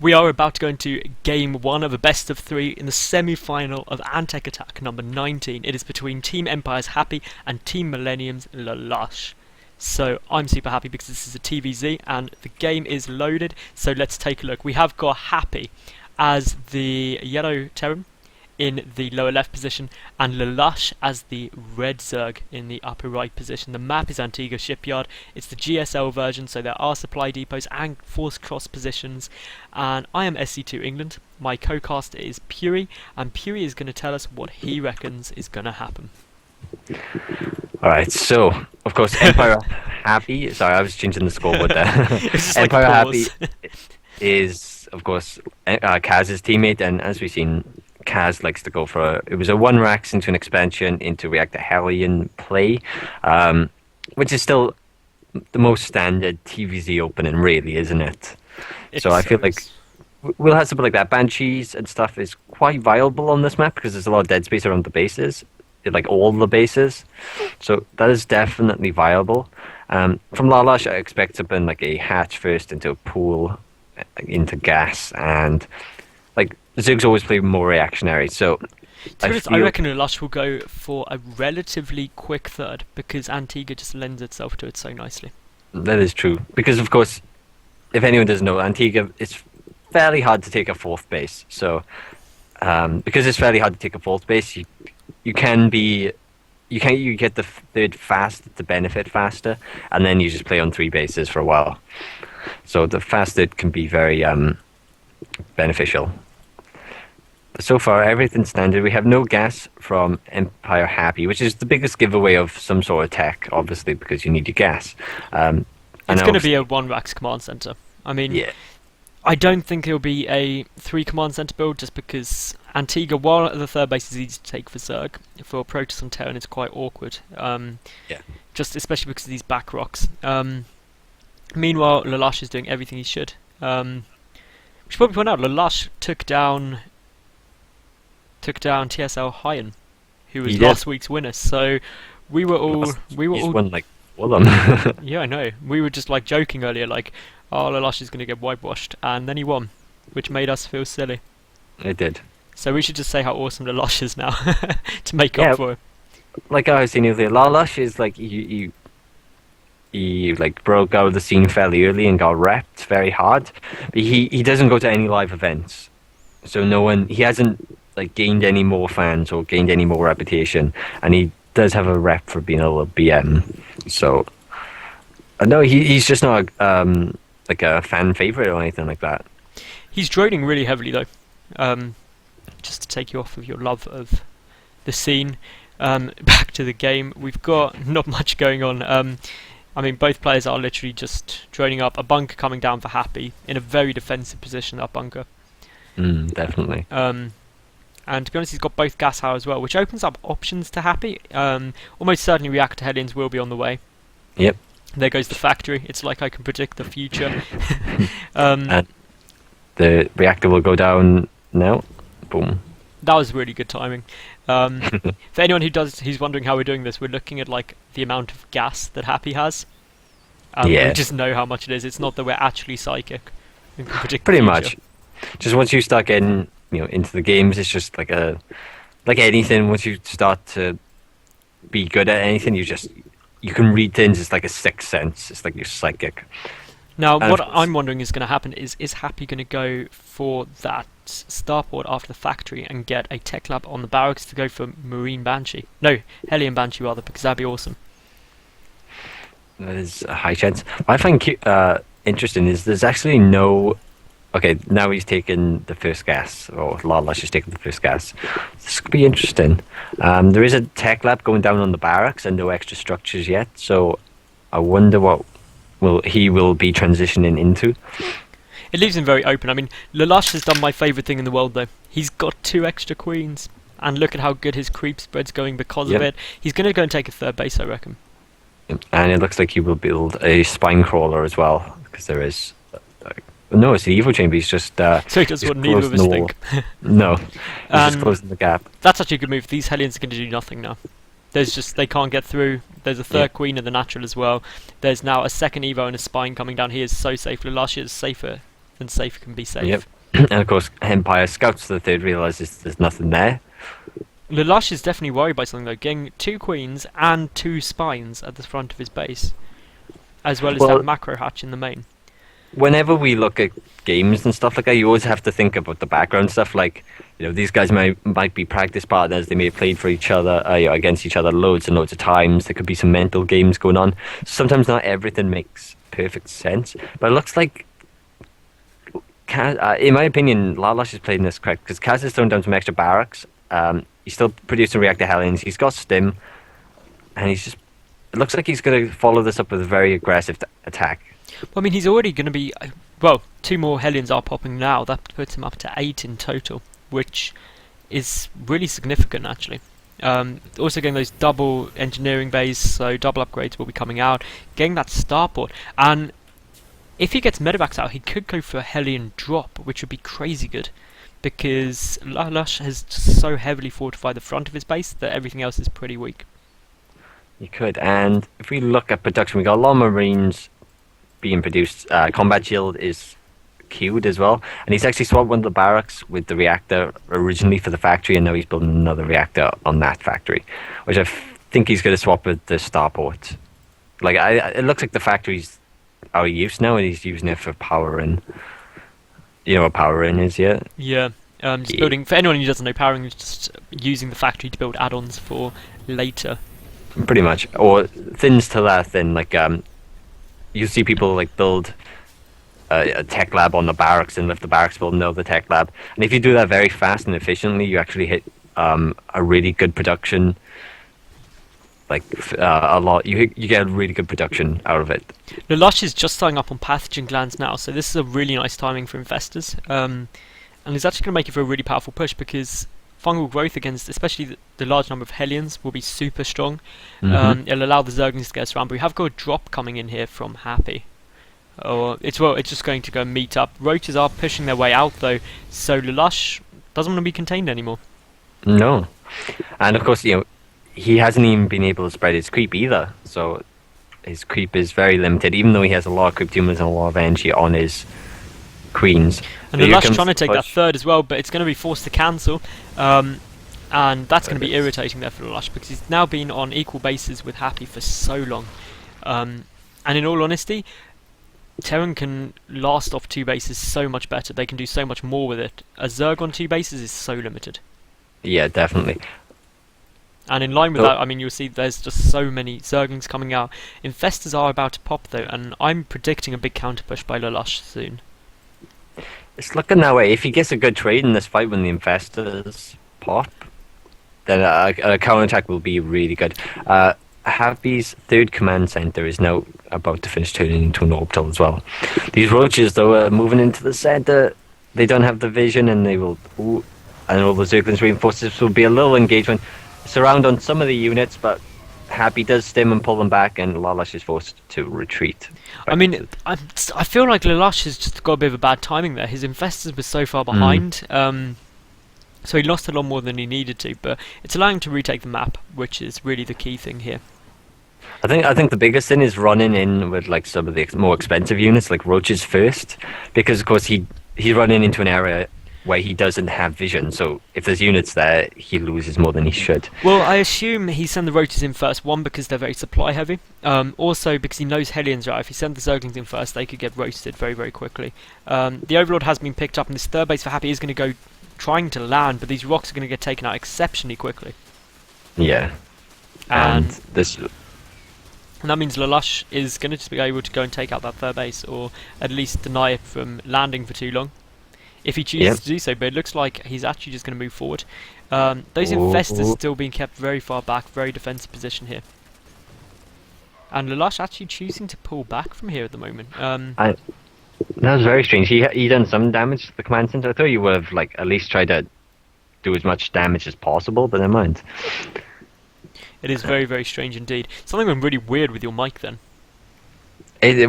We are about to go into game one of a best of three in the semi-final of Antec Attack number 19. It is between Team EmpireHappy and Team Millennium's MilLalush. So I'm super happy because this is a TvZ and the game is loaded. So let's take a look. We have got Happy as the yellow Terran in the lower left position and MilLalush as the red Zerg in the upper right position. The map is Antigua Shipyard. It's the GSL version, so there are supply depots and force cross positions. And I am SC2 England. My co-caster is Puri, and Puri is going to tell us what he reckons is going to happen. Alright, so, of course, EmpireHappy, sorry, I was changing the scoreboard there. EmpireHappy is, of course, Kaz's teammate, and as we've seen, Kaz likes to go for it was a 1 Rax into an expansion into Reactor Hellion play, which is still the most standard TvZ opening, really, isn't it? So I feel like we'll have something like that. Banshees and stuff is quite viable on this map because there's a lot of dead space around the bases, like all the bases. So that is definitely viable. From MilLalush, I expect something like a hatch first into a pool, into gas, and like Zergs always play more reactionary. So I reckon MilLalush will go for a relatively quick third because Antigua just lends itself to it so nicely. That is true because, of course, if anyone doesn't know, Antigua, it's fairly hard to take a 4th base. So because it's fairly hard to take a 4th base, you get the 3rd fast to benefit faster, and then you just play on 3 bases for a while. So the fast 3rd can be very beneficial. But so far, everything's standard. We have no gas from EmpireHappy, which is the biggest giveaway of some sort of tech, obviously, because you need your gas. It's going to be a 1 Rax command center. I mean, yeah. I don't think it'll be a 3 command center build just because Antigua, while the 3rd base is easy to take for Zerg, for Protoss on Terran it's quite awkward. Yeah. Just especially because of these back rocks. Meanwhile, MilLalush is doing everything he should. We should probably point out MilLalush took down TSL Hyen, who was last week's winner. So we were all won like all of them. Yeah, I know. We were just like joking earlier, like, oh, MilLalush is going to get whitewashed, and then he won, which made us feel silly. It did. So we should just say how awesome MilLalush is now to make up for it. Like I was saying earlier, MilLalush is like he like broke out of the scene fairly early and got repped very hard. But he doesn't go to any live events, so he hasn't like gained any more fans or gained any more reputation, and he does have a rep for being a little BM. So no, he's just not like a fan favorite or anything like that. He's droning really heavily though. Just to take you off of your love of the scene. Back to the game. We've got not much going on. I mean, both players are literally just droning up. A bunker coming down for Happy in a very defensive position, that bunker. Definitely. And to be honest, he's got both gas power as well, which opens up options to Happy. Almost certainly Reactor Hellions will be on the way. Yep. There goes the factory. It's like I can predict the future. And the reactor will go down now. Boom. That was really good timing. For anyone who's wondering how we're doing this, we're looking at like the amount of gas that Happy has. We just know how much it is. It's not that we're actually psychic. We can predict pretty the much. Just once you start getting into the games, it's just like anything. Once you start to be good at anything, you can read things. It's like a 6th sense. It's like you're psychic. Now, what I'm wondering is going to happen is Happy going to go for that starport after the factory and get a tech lab on the barracks to go for Marine Banshee? No, Hellion Banshee rather, because that'd be awesome. That is a high chance. What I find interesting is there's actually no... Okay, now he's taken the first gas, or MilLalush is taking the first gas. This could be interesting. There is a tech lab going down on the barracks and no extra structures yet, so I wonder what he will be transitioning into. It leaves him very open. I mean, MilLalush has done my favourite thing in the world, though. He's got 2 extra queens, and look at how good his creep spread's going because of it. He's going to go and take a 3rd base, I reckon. And it looks like he will build a spine crawler as well, because there is... no, it's the Evo Chamber. He's just... so he does what neither of us think. No, he's just closing the gap. That's actually a good move. These Hellions are going to do nothing now. They can't get through. There's a 3rd queen in the natural as well. There's now a 2nd Evo and a spine coming down. He is so safe. MilLalush is safer then safe can be safe. Yep. And of course, Empire scouts the third, realizes there's nothing there. MilLalush is definitely worried by something though, getting 2 queens and 2 spines at the front of his base, as well as that macro hatch in the main. Whenever we look at games and stuff like that, you always have to think about the background stuff. Like, these guys might be practice partners. They may have played for each other, against each other loads and loads of times. There could be some mental games going on. Sometimes not everything makes perfect sense, but it looks like, in my opinion, MilLalush is playing this correct because Kaz has thrown down some extra barracks. He's still producing reactor Hellions. He's got stim, and it looks like he's going to follow this up with a very aggressive attack. Well, I mean, he's already going to be... Well, 2 more Hellions are popping now. That puts him up to 8 in total, which is really significant, actually. Also getting those double engineering bays, so double upgrades will be coming out. Getting that starport. And if he gets medevacs out, he could go for a Hellion drop, which would be crazy good. Because MilLalush has so heavily fortified the front of his base that everything else is pretty weak. You could. And if we look at production, we got a lot of Marines being produced. Combat Shield is queued as well, and he's actually swapped one of the barracks with the reactor originally for the factory, and now he's building another reactor on that factory, which I think he's going to swap with the starport. Like, it looks like the factory's out of use now, and he's using it for powering. You know what powering is, yeah? Yeah. Just building. For anyone who doesn't know, powering is just using the factory to build add-ons for later. Pretty much, or thins to that. Then like you see people like build a tech lab on the barracks and lift the barracks, build another tech lab. And if you do that very fast and efficiently, you actually hit a really good production. Like a lot, you get a really good production out of it. MilLalush is just starting up on pathogen glands now, so this is a really nice timing for investors. And it's actually going to make it for a really powerful push because fungal growth against, especially the large number of Hellions, will be super strong. It'll allow the Zerglings to get us around, but we have got a drop coming in here from Happy. It's just going to go meet up. Roaches are pushing their way out though, so MilLalush doesn't want to be contained anymore. No, and of course, he hasn't even been able to spread his creep either. So his creep is very limited, even though he has a lot of creep tumors and a lot of energy on his queens. And MilLalush trying to take that third as well, but it's going to be forced to cancel. And that's going to be irritating there for MilLalush because he's now been on equal bases with Happy for so long. And in all honesty, Terran can last off 2 bases so much better. They can do so much more with it. A Zerg on 2 bases is so limited. Yeah, definitely. And in line with that, I mean, you'll see there's just so many Zerglings coming out. Infestors are about to pop though, and I'm predicting a big counter push by MilLalush soon. It's looking that way. If he gets a good trade in this fight when the infestors pop, then a counterattack will be really good. Happy's 3rd command center is now about to finish turning into an orbital as well. These roaches, though, are moving into the center. They don't have the vision, and they will... and all the Zerglings reinforcements will be a little engagement. Surround on some of the units, but Happy does stim and pull them back, and MilLalush is forced to retreat. I mean, I feel like MilLalush has just got a bit of a bad timing there. His infestors were so far behind, so he lost a lot more than he needed to, but it's allowing him to retake the map, which is really the key thing here. I think the biggest thing is running in with like some of the more expensive units, like roaches first, because of course he's running into an area where he doesn't have vision, so if there's units there, he loses more than he should. Well, I assume he sent the roaches in first, one, because they're very supply heavy, also because he knows Hellions are out. If he sent the Zerglings in first, they could get roasted very, very quickly. The Overlord has been picked up, and this 3rd base for Happy is going to go trying to land, but these rocks are going to get taken out exceptionally quickly. Yeah. And that means MilLalush is going to just be able to go and take out that 3rd base, or at least deny it from landing for too long. If he chooses to do so, but it looks like he's actually just going to move forward. Those infestors still being kept very far back, very defensive position here. And MilLalush actually choosing to pull back from here at the moment. That was very strange. He done some damage to the command center. I thought you would have like at least tried to do as much damage as possible, but never mind. It is very, very strange indeed. Something went really weird with your mic then.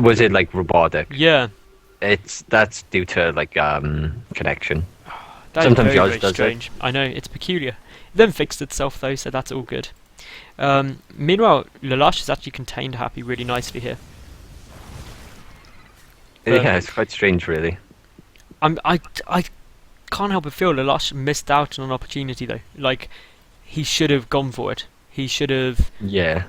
Was it like robotic? Yeah. That's due to like connection. That sometimes is very, very strange. I know, it's peculiar. It then fixed itself though, so that's all good. Meanwhile, MilLalush has actually contained Happy really nicely here. Yeah, it's quite strange really. I can't help but feel LaLush missed out on an opportunity though. Like, he should have gone for it. He should have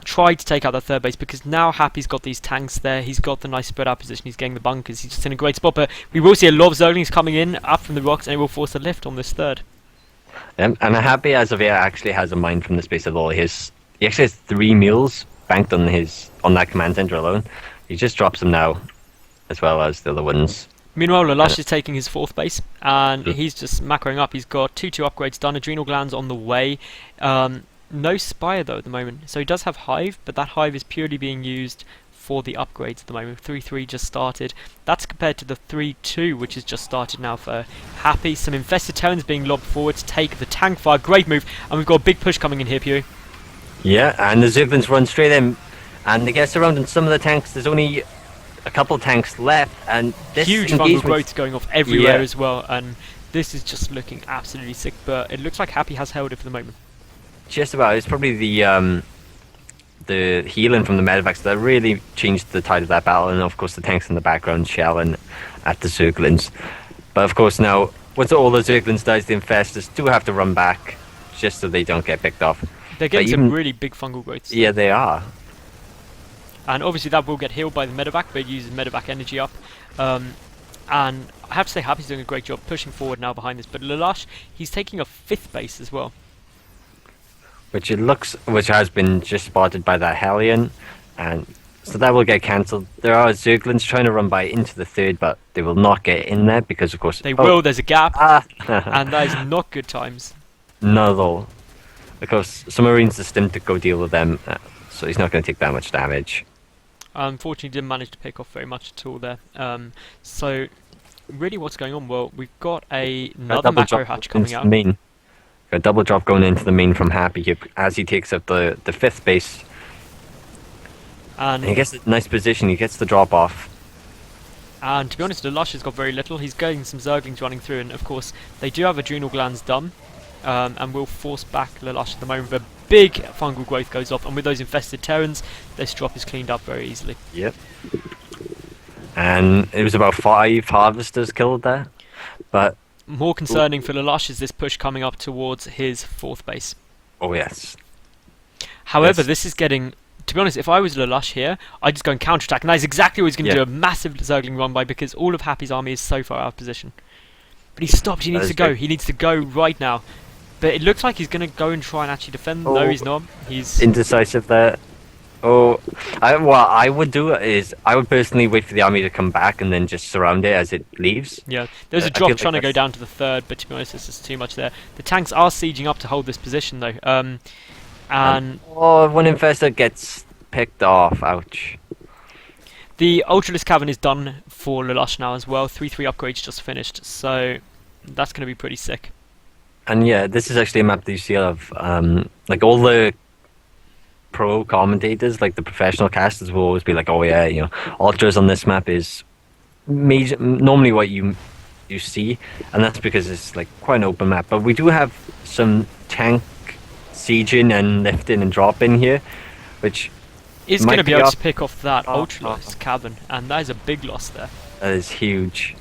tried to take out that third base, because now Happy's got these tanks there. He's got the nice spread out position. He's getting the bunkers. He's just in a great spot. But we will see a lot of Zerglings coming in up from the rocks, and it will force a lift on this third. And Happy as of yet actually has a mine from the space at all. He actually has 3 mules banked on that command center alone. He just drops them now, as well as the other ones. Meanwhile, LaLush is taking his 4th base, and he's just macroing up. He's got 2-2 upgrades done, adrenal glands on the way. No Spire though at the moment, so he does have Hive, but that Hive is purely being used for the upgrades at the moment. 3-3 just started. That's compared to the 3-2, which has just started now for Happy. Some Infested Terrans being lobbed forward to take the tank fire. Great move, and we've got a big push coming in here, Pew. Yeah, and the Zerglings run straight in, and they get surrounded. Some of the tanks, there's only a couple tanks left, and this huge fungal growth going off everywhere as well, and this is just looking absolutely sick, but it looks like Happy has held it for the moment. Just about. It's probably the healing from the medevacs that really changed the tide of that battle, and of course the tanks in the background shelling at the Zerglings. But of course now, once all the Zerglings dies, the Infestors do have to run back, just so they don't get picked off. They're getting some really big fungal growths. Yeah, they are. And obviously that will get healed by the medevac, but it uses medevac energy up. And I have to say, Happy's doing a great job pushing forward now behind this. But LaLush, he's taking a 5th base as well. Which has been just spotted by that Hellion, and so that will get cancelled. There are Zerglings trying to run by into the 3rd, but they will not get in there because, of course, they will. There's a gap, and that is not good times. Not at all. Of course, some Marines are still to go deal with them, so he's not going to take that much damage. Unfortunately, didn't manage to pick off very much at all there. So, really, what's going on? Well, we've got another macro hatch coming out. A double drop going into the main from Happy as he takes up the 5th base. And he gets a nice position. He gets the drop off. And to be honest, LaLush has got very little. He's getting some Zerglings running through, and of course, they do have adrenal glands done, and will force back LaLush at the moment. A big fungal growth goes off, and with those Infested Terrans, this drop is cleaned up very easily. Yep. And it was about 5 harvesters killed there, but more concerning for LaLush is this push coming up towards his 4th base. Oh yes. However, this is getting, to be honest, if I was LaLush here, I'd just go and counterattack, and that's exactly what he's going to do, a massive Zergling run by, because all of Happy's army is so far out of position. But he stopped, he needs to go, he needs to go right now. But it looks like he's going to go and try and actually defend. No, he's not. He's indecisive there. Oh, what I would do is I would personally wait for the army to come back and then just surround it as it leaves. Yeah, there's a drop trying to go down to the 3rd, but to be honest, this is too much there. The tanks are sieging up to hold this position though. And one infestor gets picked off. Ouch. The Ultralisk Cavern is done for LaLush now as well. 3-3 upgrades just finished, so that's going to be pretty sick. And yeah, this is actually a map that you see of like all the pro commentators, like the professional casters, will always be like, "Oh yeah, you know, ultras on this map is normally what you see," and that's because it's like quite an open map. But we do have some tank sieging and lifting and dropping here, which is going to be able to pick off that Ultralisk Cavern, and that is a big loss there. That is huge.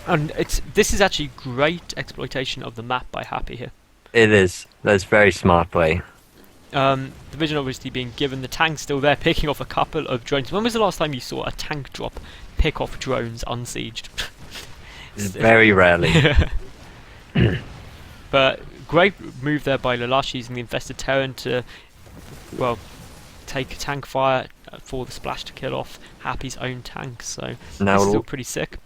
And this is actually great exploitation of the map by Happy here. It is. That's very smart play. The vision obviously being given, the tank's still there, picking off a couple of drones. When was the last time you saw a tank drop pick off drones unsieged? Very rarely. But great move there by LaLush, using the Infested Terran to, well, take tank fire for the splash to kill off Happy's own tank. So now, this is still pretty sick.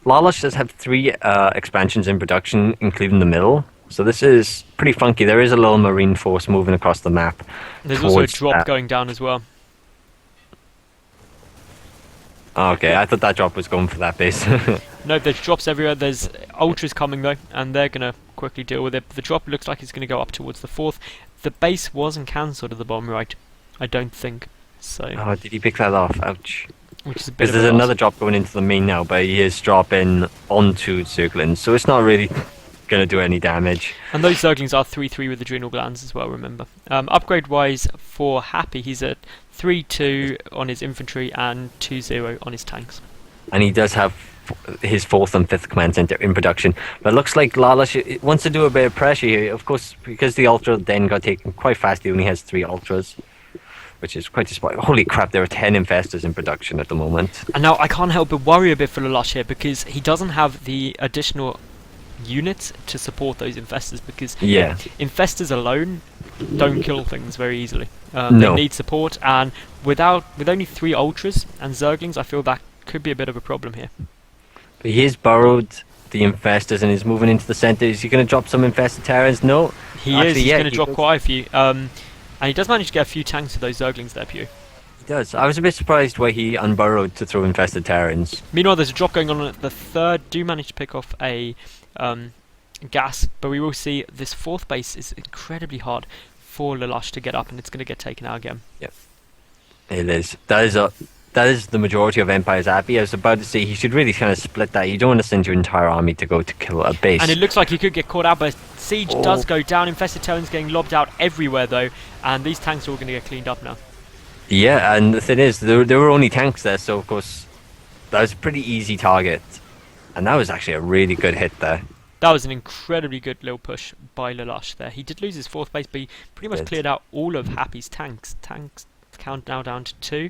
MilLalush does have 3 expansions in production, including the middle. So this is pretty funky. There is a little marine force moving across the map. There's also a drop going down as well. Okay, I thought that drop was going for that base. No, there's drops everywhere. There's ultras coming though, and they're going to quickly deal with it. The drop looks like it's going to go up towards the 4th. The base wasn't cancelled at the bottom right, I don't think. So. Oh, did he pick that off? Ouch. Which is a bit. Because there's another drop going into the main now, but he is dropping onto Zerglings, so it's not really going to do any damage. And those Zerglings are 3-3 with adrenal glands as well, remember. Upgrade wise for Happy, he's at 3-2 on his infantry and 2-0 on his tanks. and he does have his 4th and 5th command center in production. But it looks like MilLalush wants to do a bit of pressure here. Of course, because the Ultra then got taken quite fast, he only has 3 Ultras, which is quite disappointing. Holy crap, there are 10 Infestors in production at the moment. And now I can't help but worry a bit for LaLush here, because he doesn't have the additional units to support those Infestors, because Yeah. Infestors alone don't kill things very easily. No. They need support, and with only 3 Ultras and Zerglings, I feel that could be a bit of a problem here. But he has burrowed the Infestors and is moving into the center. Is he going to drop some Infested Terrans? No. He is. He's going to drop quite a few. And he does manage to get a few tanks with those Zerglings there, Pew. He does. I was a bit surprised why he unburrowed to throw Infested Terrans. Meanwhile, there's a drop going on at the 3rd. Do manage to pick off a gas, but we will see this 4th base is incredibly hard for LaLush to get up, and it's going to get taken out again. Yep. It is. That is the majority of EmpireHappy. I was about to say he should really kind of split that. You don't want to send your entire army to go to kill a base. And it looks like he could get caught out, but Siege does go down. Infested Terrans getting lobbed out everywhere though, and these tanks are all going to get cleaned up now. Yeah, and the thing is, there were only tanks there, so of course that was a pretty easy target. And that was actually a really good hit there. That was an incredibly good little push by LaLush there. He did lose his 4th base, but he pretty much cleared out all of Happy's tanks. Tanks count now down to 2.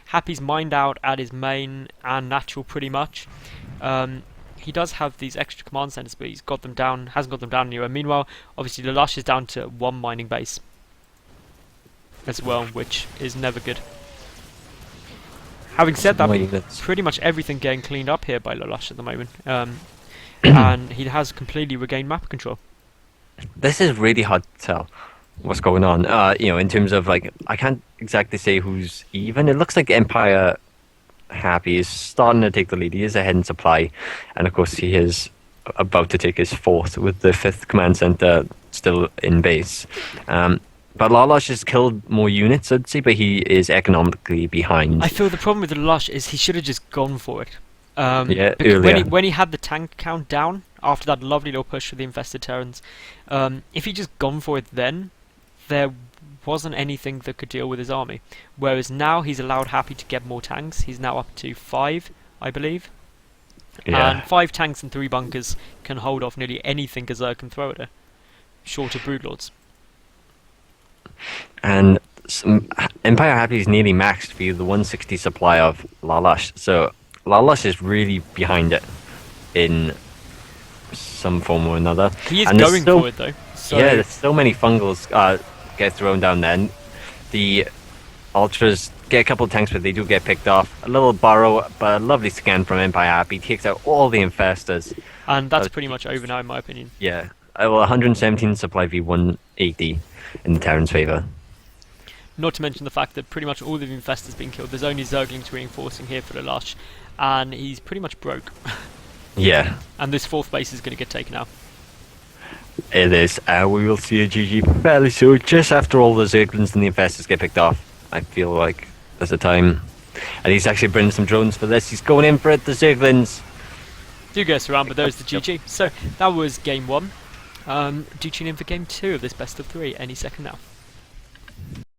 Happy's mined out at his main and natural pretty much. He does have these extra command centers, but he's got them down, hasn't got them down anywhere. Meanwhile, obviously LaLush is down to 1 mining base as well, which is never good. Having said that, pretty much everything getting cleaned up here by LaLush at the moment. And he has completely regained map control. This is really hard to tell what's going on. In terms of like, I can't exactly say who's even. It looks like EmpireHappy is starting to take the lead. He is ahead in supply, and of course he is about to take his 4th with the 5th command center still in base. But LaLush has killed more units, I'd say, but he is economically behind. I feel the problem with LaLush is he should have just gone for it. Yeah, when he had the tank count down after that lovely little push for the Infested Terrans, if he just gone for it then, there wasn't anything that could deal with his army. Whereas now he's allowed Happy to get more tanks. He's now up to 5, I believe. Yeah. And 5 tanks and 3 bunkers can hold off nearly anything a Zerg can throw at her, short of Broodlords. And EmpireHappy is nearly maxed via the 160 supply of LaLush. So LaLush is really behind it in some form or another. He is going for it though. So yeah, there's so many fungals get thrown down there. And the Ultras get a couple of tanks, but they do get picked off. A little burrow, but a lovely scan from EmpireHappy. Takes out all the Infestors. And that's pretty much over now in my opinion. Yeah. Well, 117 supply v 180 in the Terran's favour. Not to mention the fact that pretty much all of the Infestors being killed. There's only Zerglings reinforcing here for LaLush, and he's pretty much broke. Yeah. And this 4th base is going to get taken out. It is. We will see a GG fairly soon, just after all the Zerglings and the Infestors get picked off. I feel like there's a time. And he's actually bringing some drones for this. He's going in for it, the Zerglings. Do go around, but there's the GG. So that was game 1. Do tune in for game 2 of this best of 3 any second now.